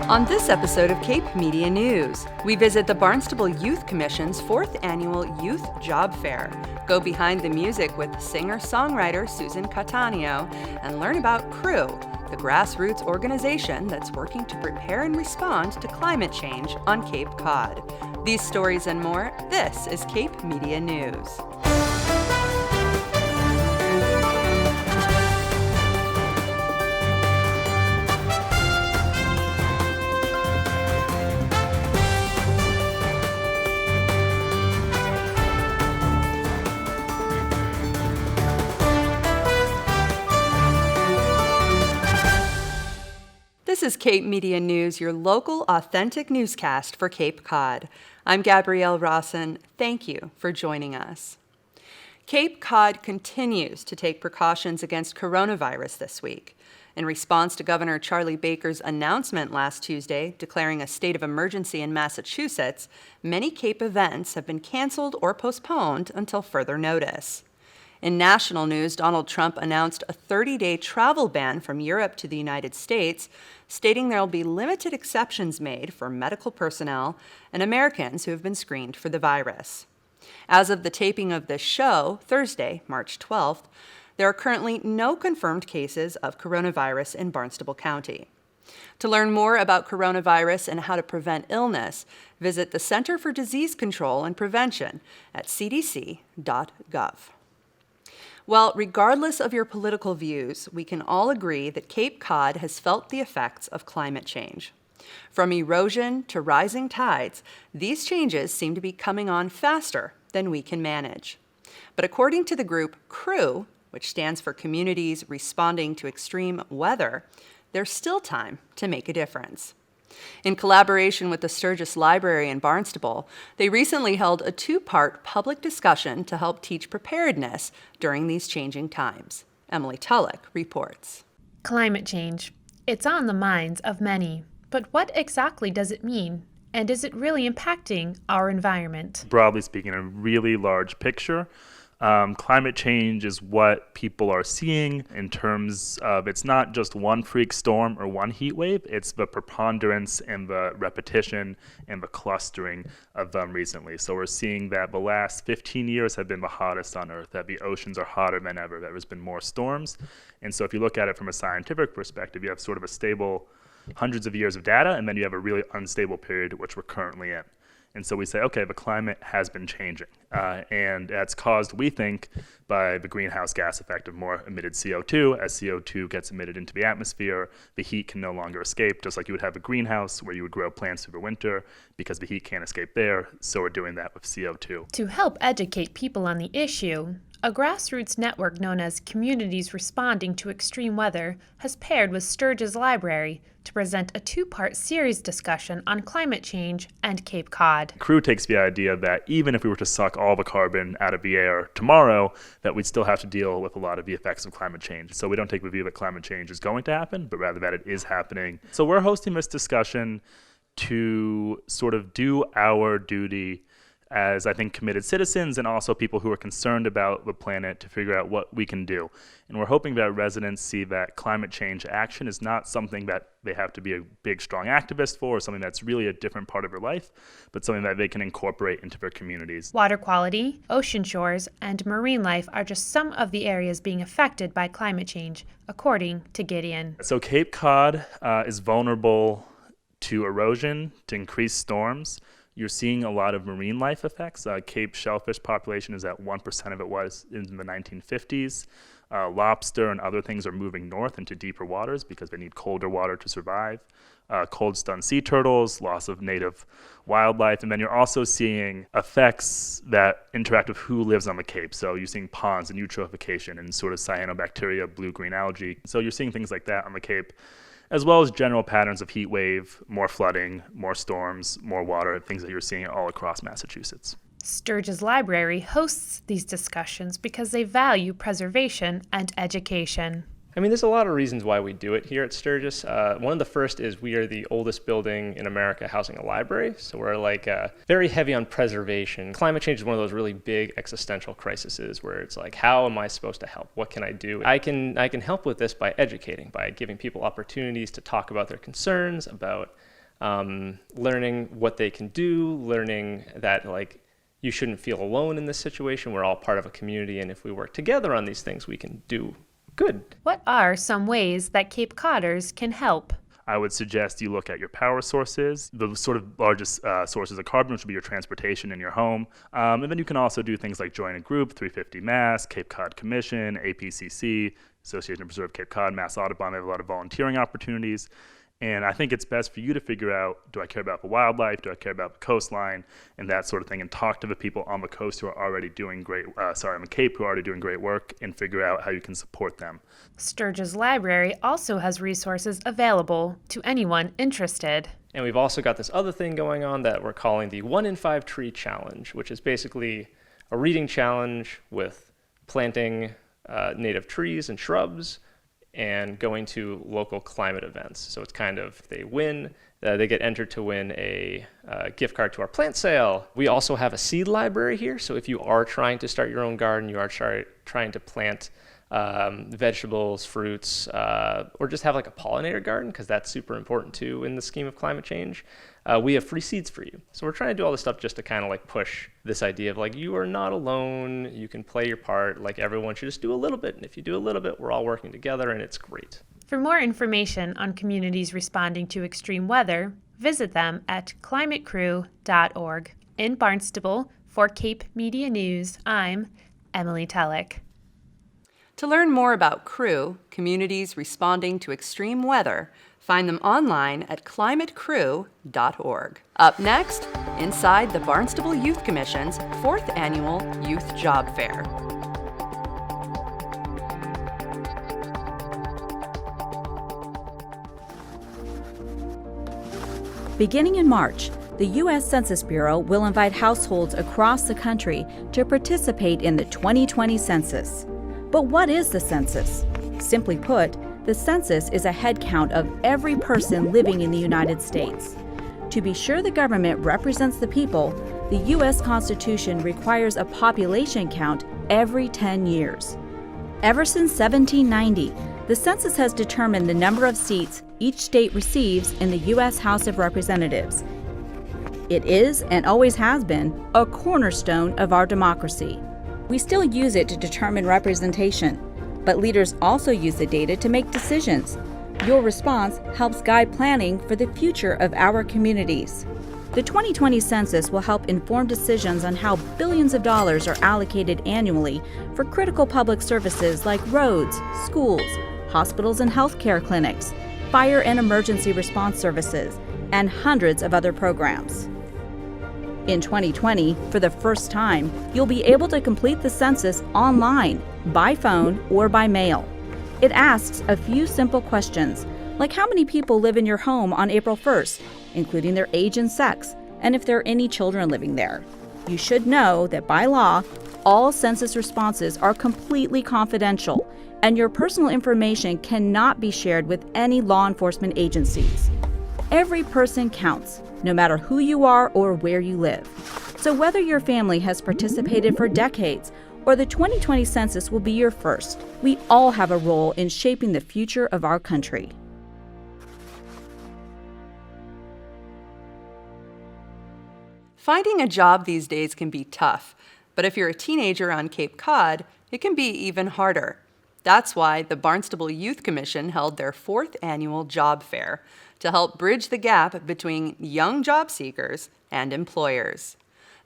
On this episode of Cape Media News, we visit the Barnstable Youth Commission's 4th Annual Youth Job Fair, go behind the music with singer-songwriter Susan Cattaneo, and learn about C.R.E.W, the grassroots organization that's working to prepare and respond to climate change on Cape Cod. These stories and more, this is Cape Media News. This is Cape Media News, your local authentic newscast for Cape Cod. I'm Gabrielle Rawson. Thank you for joining us. Cape Cod continues to take precautions against coronavirus this week. In response to Governor Charlie Baker's announcement last Tuesday declaring a state of emergency in Massachusetts, many Cape events have been canceled or postponed until further notice. In national news, Donald Trump announced a 30-day travel ban from Europe to the United States, stating there will be limited exceptions made for medical personnel and Americans who have been screened for the virus. As of the taping of this show, Thursday, March 12th, there are currently no confirmed cases of coronavirus in Barnstable County. To learn more about coronavirus and how to prevent illness, visit the Center for Disease Control and Prevention at cdc.gov. Well, regardless of your political views, we can all agree that Cape Cod has felt the effects of climate change. From erosion to rising tides, these changes seem to be coming on faster than we can manage. But according to the group C.R.E.W, which stands for Communities Responding to Extreme Weather, there's still time to make a difference. In collaboration with the Sturgis Library in Barnstable, they recently held a 2-part public discussion to help teach preparedness during these changing times. Emily Tulloch reports. Climate change. It's on the minds of many. But what exactly does it mean? And is it really impacting our environment? Broadly speaking, a really large picture. Climate change is what people are seeing in terms of it's not just one freak storm or one heat wave, it's the preponderance and the repetition and the clustering of them recently. So we're seeing that the last 15 years have been the hottest on Earth, that the oceans are hotter than ever, that there's been more storms. And so if you look at it from a scientific perspective, you have sort of a stable hundreds of years of data, and then you have a really unstable period which we're currently in. And so we say, okay, the climate has been changing. And that's caused, we think, by the greenhouse gas effect of more emitted CO2. As CO2 gets emitted into the atmosphere, the heat can no longer escape, just like you would have a greenhouse where you would grow plants through the winter because the heat can't escape there. So we're doing that with CO2. To help educate people on the issue, a grassroots network known as Communities Responding to Extreme Weather has paired with Sturgis Library to present a 2-part series discussion on climate change and Cape Cod. C.R.E.W takes the idea that even if we were to suck all the carbon out of the air tomorrow, that we'd still have to deal with a lot of the effects of climate change. So we don't take the view that climate change is going to happen, but rather that it is happening. So we're hosting this discussion to sort of do our duty as, I think, committed citizens and also people who are concerned about the planet to figure out what we can do. And we're hoping that residents see that climate change action is not something that they have to be a big, strong activist for, or something that's really a different part of their life, but something that they can incorporate into their communities. Water quality, ocean shores, and marine life are just some of the areas being affected by climate change, according to Gideon. So Cape Cod is vulnerable to erosion, to increased storms. You're seeing a lot of marine life effects. Cape shellfish population is at 1% of it was in the 1950s. Lobster and other things are moving north into deeper waters because they need colder water to survive. Cold stunned sea turtles, loss of native wildlife, and then you're also seeing effects that interact with who lives on the Cape. So you're seeing ponds and eutrophication and sort of cyanobacteria, blue-green algae. So you're seeing things like that on the Cape, as well as general patterns of heat wave, more flooding, more storms, more water, things that you're seeing all across Massachusetts. Sturgis Library hosts these discussions because they value preservation and education. I mean, there's a lot of reasons why we do it here at Sturgis. One of the first is we are the oldest building in America housing a library, so we're very heavy on preservation. Climate change is one of those really big existential crises where it's like, how am I supposed to help? What can I do? I can help with this by educating, by giving people opportunities to talk about their concerns, about learning what they can do, learning that like you shouldn't feel alone in this situation. We're all part of a community, and if we work together on these things, we can do good. What are some ways that Cape Codders can help? I would suggest you look at your power sources, the sort of largest sources of carbon, which would be your transportation in your home. And then you can also do things like join a group, 350 Mass, Cape Cod Commission, APCC, Association to Preserve Cape Cod, Mass Audubon. They have a lot of volunteering opportunities. And I think it's best for you to figure out, do I care about the wildlife? Do I care about the coastline? And that sort of thing. And talk to the people on the coast who are already doing on the Cape who are already doing great work, and figure out how you can support them. Sturgis Library also has resources available to anyone interested. And we've also got this other thing going on that we're calling the 1 in 5 Tree Challenge, which is basically a reading challenge with planting native trees and shrubs and going to local climate events. So it's kind of, they win, they get entered to win a gift card to our plant sale. We also have a seed library here. So if you are trying to start your own garden, you are trying to plant vegetables, fruits, or just have like a pollinator garden, because that's super important too in the scheme of climate change. We have free seeds for you. So we're trying to do all this stuff just to kind of like push this idea of like, you are not alone, you can play your part, like everyone should just do a little bit. And if you do a little bit, we're all working together and it's great. For more information on communities responding to extreme weather, visit them at climatecrew.org. In Barnstable, for Cape Media News, I'm Emily Tellick. To learn more about CREW, Communities Responding to Extreme Weather, find them online at climatecrew.org. Up next, inside the Barnstable Youth Commission's 4th Annual Youth Job Fair. Beginning in March, the U.S. Census Bureau will invite households across the country to participate in the 2020 census. But what is the census? Simply put, the census is a head count of every person living in the United States. To be sure the government represents the people, the U.S. Constitution requires a population count every 10 years. Ever since 1790, the census has determined the number of seats each state receives in the U.S. House of Representatives. It is, and always has been, a cornerstone of our democracy. We still use it to determine representation, but leaders also use the data to make decisions. Your response helps guide planning for the future of our communities. The 2020 census will help inform decisions on how billions of dollars are allocated annually for critical public services like roads, schools, hospitals and healthcare clinics, fire and emergency response services, and hundreds of other programs. In 2020, for the first time, you'll be able to complete the census online, by phone, or by mail. It asks a few simple questions, like how many people live in your home on April 1st, including their age and sex, and if there are any children living there. You should know that by law, all census responses are completely confidential, and your personal information cannot be shared with any law enforcement agencies. Every person counts, no matter who you are or where you live. So whether your family has participated for decades or the 2020 census will be your first, we all have a role in shaping the future of our country. Finding a job these days can be tough, but if you're a teenager on Cape Cod, it can be even harder. That's why the Barnstable Youth Commission held their 4th annual job fair to help bridge the gap between young job seekers and employers.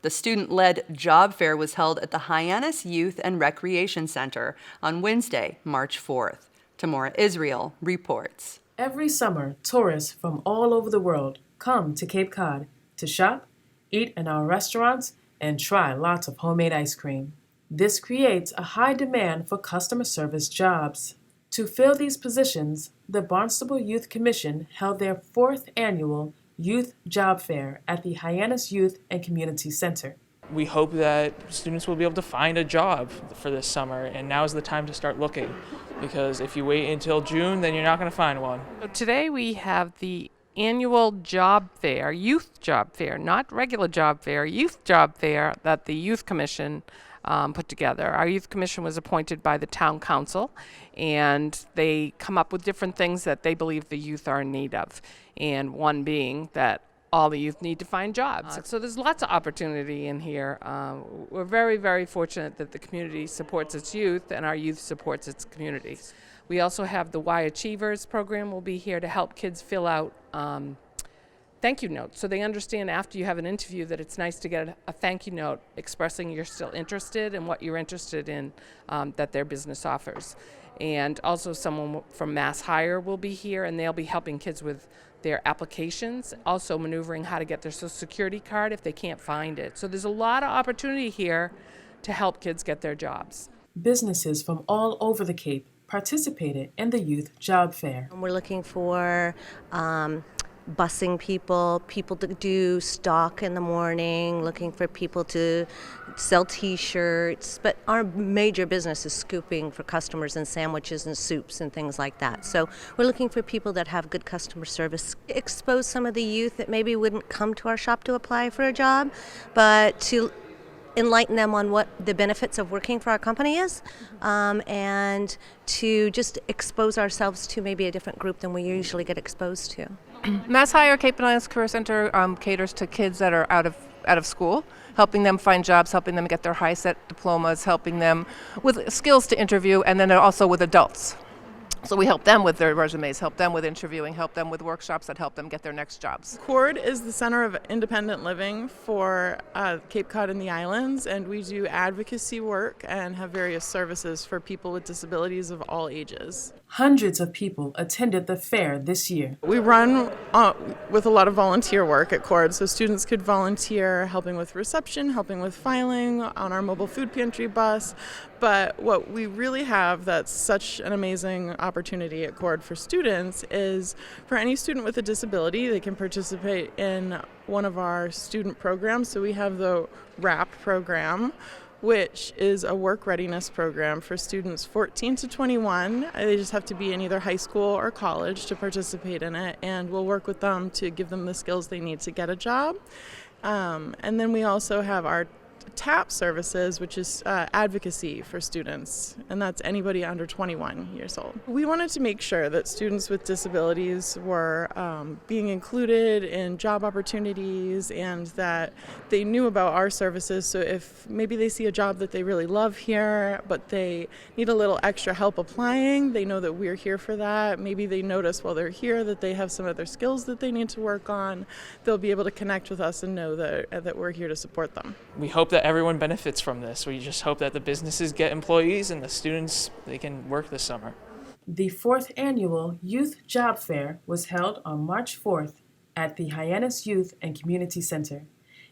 The student-led job fair was held at the Hyannis Youth and Recreation Center on Wednesday, March 4th. Tamora Israel reports. Every summer, tourists from all over the world come to Cape Cod to shop, eat in our restaurants, and try lots of homemade ice cream. This creates a high demand for customer service jobs. To fill these positions, the Barnstable Youth Commission held their 4th annual Youth Job Fair at the Hyannis Youth and Community Center. We hope that students will be able to find a job for this summer, and now's the time to start looking, because if you wait until June, then you're not going to find one. So today we have the annual job fair, youth job fair, not regular job fair, youth job fair that the Youth Commission put together. Our youth commission was appointed by the town council, and they come up with different things that they believe the youth are in need of, and one being that all the youth need to find jobs. So there's lots of opportunity in here. We're very, very fortunate that the community supports its youth and our youth supports its community. We also have the Y Achievers program will be here to help kids fill out thank you notes, so they understand after you have an interview that it's nice to get a thank you note expressing you're still interested in what you're interested in that their business offers. And also someone from Mass Hire will be here, and they'll be helping kids with their applications, also maneuvering how to get their Social Security card if they can't find it. So there's a lot of opportunity here to help kids get their jobs. Businesses from all over the Cape participated in the Youth Job Fair. We're looking for busing people to do stock in the morning, looking for people to sell t-shirts, but our major business is scooping for customers and sandwiches and soups and things like that. So we're looking for people that have good customer service, expose some of the youth that maybe wouldn't come to our shop to apply for a job, but to enlighten them on what the benefits of working for our company is, and to just expose ourselves to maybe a different group than we usually get exposed to. Mass Hire Cape and Islands Career Center caters to kids that are out of school, helping them find jobs, helping them get their high-set diplomas, helping them with skills to interview, and then also with adults. So we help them with their resumes, help them with interviewing, help them with workshops that help them get their next jobs. C.R.E.W is the center of independent living for Cape Cod and the islands, and we do advocacy work and have various services for people with disabilities of all ages. Hundreds of people attended the fair this year. We run with a lot of volunteer work at C.R.E.W, so students could volunteer helping with reception, helping with filing on our mobile food pantry bus. But what we really have that's such an amazing opportunity at C.R.E.W for students is for any student with a disability, they can participate in one of our student programs. So we have the WRAP program, which is a work readiness program for students 14 to 21. They just have to be in either high school or college to participate in it, and we'll work with them to give them the skills they need to get a job. And then we also have our TAP services, which is advocacy for students, and that's anybody under 21 years old. We wanted to make sure that students with disabilities were being included in job opportunities and that they knew about our services. So if maybe they see a job that they really love here, but they need a little extra help applying, they know that we're here for that. Maybe they notice while they're here that they have some other skills that they need to work on. They'll be able to connect with us and know that we're here to support them. We hope that everyone benefits from this. We just hope that the businesses get employees and the students, they can work this summer. The 4th annual Youth Job Fair was held on March 4th at the Hyannis Youth and Community Center.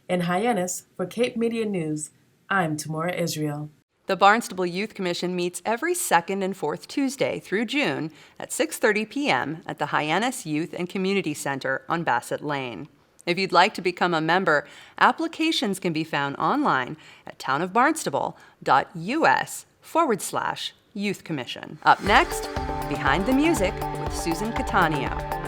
In Hyannis, for Cape Media News, I'm Tamora Israel. The Barnstable Youth Commission meets every second and fourth Tuesday through June at 6:30 p.m. at the Hyannis Youth and Community Center on Bassett Lane. If you'd like to become a member, applications can be found online at townofbarnstable.us/Youth Commission. Up next, Behind the Music with Susan Cattaneo.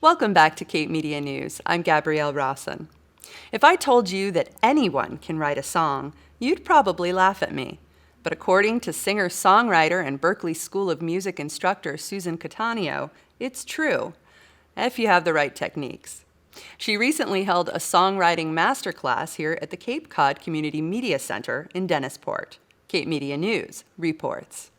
Welcome back to Cape Media News. I'm Gabrielle Rawson. If I told you that anyone can write a song, you'd probably laugh at me. But according to singer-songwriter and Berklee School of Music instructor Susan Cattaneo, it's true, if you have the right techniques. She recently held a songwriting masterclass here at the Cape Cod Community Media Center in Dennisport. Cape Media News reports.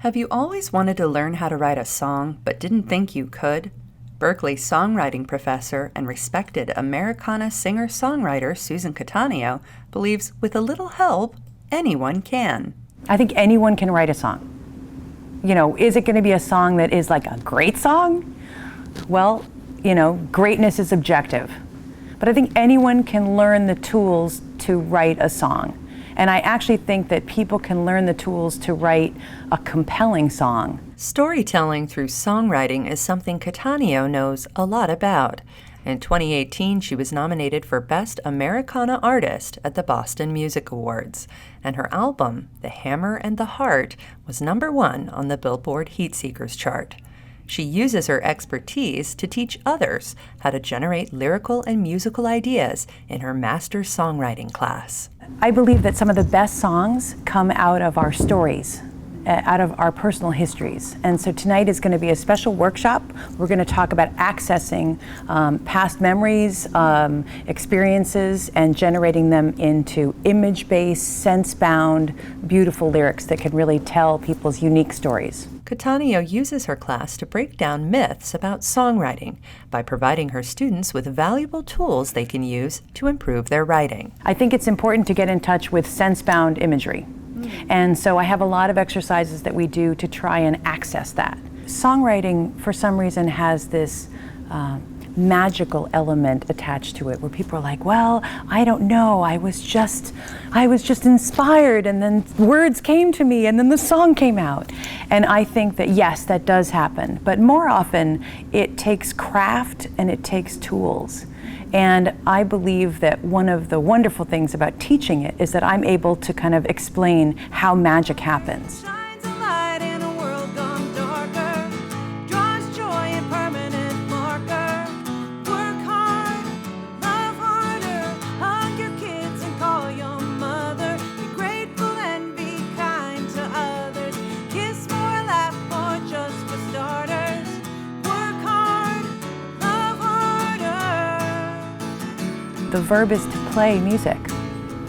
Have you always wanted to learn how to write a song but didn't think you could? Berklee songwriting professor and respected Americana singer-songwriter Susan Cattaneo believes with a little help, anyone can. I think anyone can write a song. You know, is it going to be a song that is like a great song? Well, you know, greatness is objective. But I think anyone can learn the tools to write a song. And I actually think that people can learn the tools to write a compelling song. Storytelling through songwriting is something Cattaneo knows a lot about. In 2018, she was nominated for Best Americana Artist at the Boston Music Awards, and her album, The Hammer and the Heart, was #1 on the Billboard Heatseekers chart. She uses her expertise to teach others how to generate lyrical and musical ideas in her master's songwriting class. I believe that some of the best songs come out of our stories, out of our personal histories. And so tonight is going to be a special workshop. We're going to talk about accessing past memories, experiences, and generating them into image-based, sense-bound, beautiful lyrics that can really tell people's unique stories. Cattaneo uses her class to break down myths about songwriting by providing her students with valuable tools they can use to improve their writing. I think it's important to get in touch with sense-bound imagery. And so I have a lot of exercises that we do to try and access that. Songwriting, for some reason, has this magical element attached to it, where people are like, well, I don't know, I was just inspired, and then words came to me, and then the song came out. And I think that, yes, that does happen. But more often, it takes craft and it takes tools. And I believe that one of the wonderful things about teaching it is that I'm able to kind of explain how magic happens. The verb is to play music.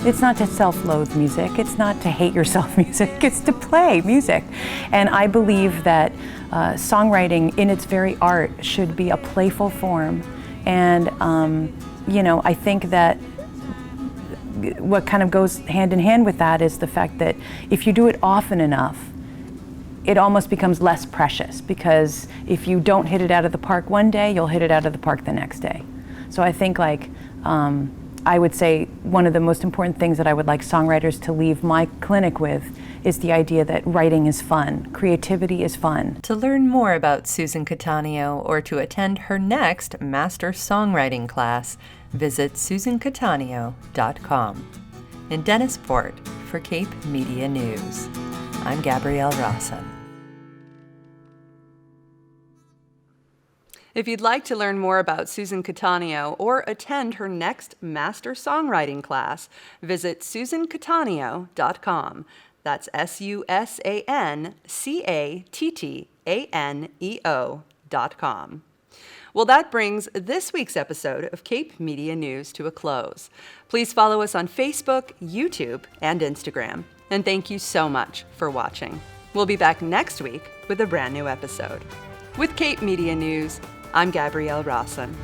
It's not to self-loathe music. It's not to hate yourself music. It's to play music. And I believe that songwriting in its very art should be a playful form. And, you know, I think that what kind of goes hand in hand with that is the fact that if you do it often enough, it almost becomes less precious, because if you don't hit it out of the park one day, you'll hit it out of the park the next day. So I think, like, I would say one of the most important things that I would like songwriters to leave my clinic with is the idea that writing is fun, creativity is fun. To learn more about Susan Cattaneo or to attend her next Master Songwriting class, visit susancattaneo.com. In Dennisport, for Cape Media News, I'm Gabrielle Rawson. If you'd like to learn more about Susan Cattaneo or attend her next Master Songwriting class, visit susancattaneo.com. That's susancattaneo.com. Well, that brings this week's episode of Cape Media News to a close. Please follow us on Facebook, YouTube, and Instagram. And thank you so much for watching. We'll be back next week with a brand new episode. With Cape Media News, I'm Gabrielle Rawson.